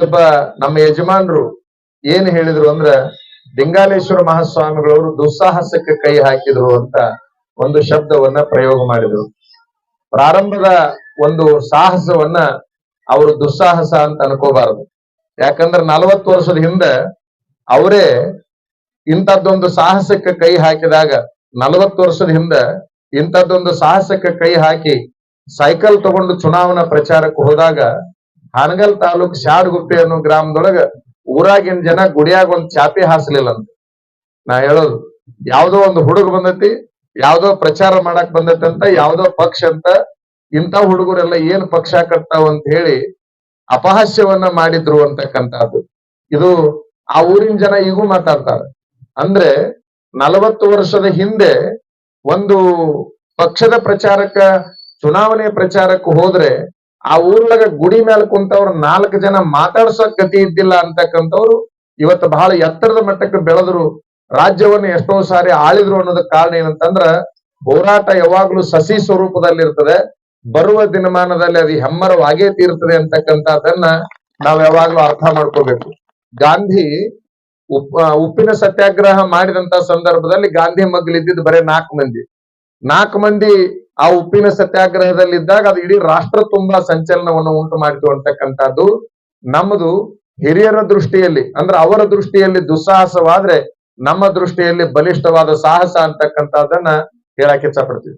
ಒಬ್ಬ ನಮ್ಮ ಯಜಮಾನರು ಏನ್ ಹೇಳಿದ್ರು ಅಂದ್ರ ಲಿಂಗಾಲೇಶ್ವರ ಮಹಾಸ್ವಾಮಿಗಳವರು ದುಸ್ಸಾಹಸಕ್ಕೆ ಕೈ ಹಾಕಿದ್ರು ಅಂತ ಒಂದು ಶಬ್ದವನ್ನ ಪ್ರಯೋಗ ಮಾಡಿದ್ರು. ಪ್ರಾರಂಭದ ಒಂದು ಸಾಹಸವನ್ನ ಅವರು ದುಸ್ಸಾಹಸ ಅಂತ ಅನ್ಕೋಬಾರದು. ಯಾಕಂದ್ರೆ 40 ವರ್ಷದ ಹಿಂದೆ ಅವರೇ ಇಂಥದ್ದೊಂದು ಸಾಹಸಕ್ಕೆ ಕೈ ಹಾಕಿದಾಗ 40 ವರ್ಷದ ಹಿಂದೆ ಇಂಥದ್ದೊಂದು ಸಾಹಸಕ್ಕೆ ಕೈ ಹಾಕಿ ಸೈಕಲ್ ತಗೊಂಡು ಚುನಾವಣಾ ಪ್ರಚಾರಕ್ಕೆ ಹೋದಾಗ ಹಾನಗಲ್ ತಾಲೂಕ್ ಶಾಡ್ಗುಪ್ಪೆ ಅನ್ನೋ ಗ್ರಾಮದೊಳಗ ಊರಾಗಿನ ಜನ ಗುಡಿಯಾಗ ಒಂದ್ ಚಾಪಿ ಹಾಸ್ಲಿಲ್ಲ ಅಂತ. ನಾ ಹೇಳೋದು, ಯಾವ್ದೋ ಒಂದು ಹುಡುಗ ಬಂದತಿ, ಯಾವ್ದೋ ಪ್ರಚಾರ ಮಾಡಕ್ ಬಂದತಿ ಅಂತ, ಯಾವ್ದೋ ಪಕ್ಷ ಅಂತ, ಇಂಥ ಹುಡುಗರೆಲ್ಲ ಏನ್ ಪಕ್ಷ ಕಟ್ತಾವ ಅಂತ ಹೇಳಿ ಅಪಹಾಸ್ಯವನ್ನ ಮಾಡಿದ್ರು ಅಂತಕ್ಕಂಥದ್ದು. ಇದು ಆ ಊರಿನ ಜನ ಈಗೂ ಮಾತಾಡ್ತಾರೆ. ಅಂದ್ರೆ 40 ವರ್ಷದ ಹಿಂದೆ ಒಂದು ಪಕ್ಷದ ಪ್ರಚಾರಕ್ಕ, ಚುನಾವಣೆ ಪ್ರಚಾರಕ್ಕೆ ಹೋದ್ರೆ ಆ ಊರ್ಲಾಗ ಗುಡಿ ಮೇಲೆ ಕುಂತವ್ರು 4 ಜನ ಮಾತಾಡ್ಸೋಕ್ ಗತಿ ಇದ್ದಿಲ್ಲ ಅಂತಕ್ಕಂಥವ್ರು ಇವತ್ತು ಬಹಳ ಎತ್ತರದ ಮಟ್ಟಕ್ಕೆ ಬೆಳೆದ್ರು, ರಾಜ್ಯವನ್ನು ಎಷ್ಟೋ ಸಾರಿ ಆಳಿದ್ರು ಅನ್ನೋದಕ್ಕೆ ಕಾರಣ ಏನಂತಂದ್ರ ಹೋರಾಟ ಯಾವಾಗ್ಲೂ ಸಸಿ ಸ್ವರೂಪದಲ್ಲಿ ಇರ್ತದೆ, ಬರುವ ದಿನಮಾನದಲ್ಲಿ ಅದು ಹೆಮ್ಮರವಾಗೇ ತೀರ್ತದೆ ಅಂತಕ್ಕಂಥದ್ದನ್ನ ನಾವ್ ಯಾವಾಗ್ಲೂ ಅರ್ಥ ಮಾಡ್ಕೋಬೇಕು. ಗಾಂಧಿ ಉಪ್ಪಿನ ಸತ್ಯಾಗ್ರಹ ಮಾಡಿದಂತ ಸಂದರ್ಭದಲ್ಲಿ ಗಾಂಧಿ ಮಗ್ಲಿದ್ದಿದ್ದು ಬರೇ 4 ಮಂದಿ ಆ ಉಪ್ಪಿನ ಸತ್ಯಾಗ್ರಹದಲ್ಲಿ ಇದ್ದಾಗ ಅದು ಇಡೀ ರಾಷ್ಟ್ರ ತುಂಬಾ ಸಂಚಲನವನ್ನು ಉಂಟು ಮಾಡಿತು ಅಂತಕ್ಕಂಥದ್ದು ನಮ್ಮದು ಹಿರಿಯರ ದೃಷ್ಟಿಯಲ್ಲಿ, ಅಂದ್ರೆ ಅವರ ದೃಷ್ಟಿಯಲ್ಲಿ ದುಸ್ಸಾಹಸವಾದ್ರೆ ನಮ್ಮ ದೃಷ್ಟಿಯಲ್ಲಿ ಬಲಿಷ್ಠವಾದ ಸಾಹಸ ಅಂತಕ್ಕಂಥದ್ದನ್ನ ಹೇಳಕ್ ಇಚ್ಛಪಡ್ತೀವಿ.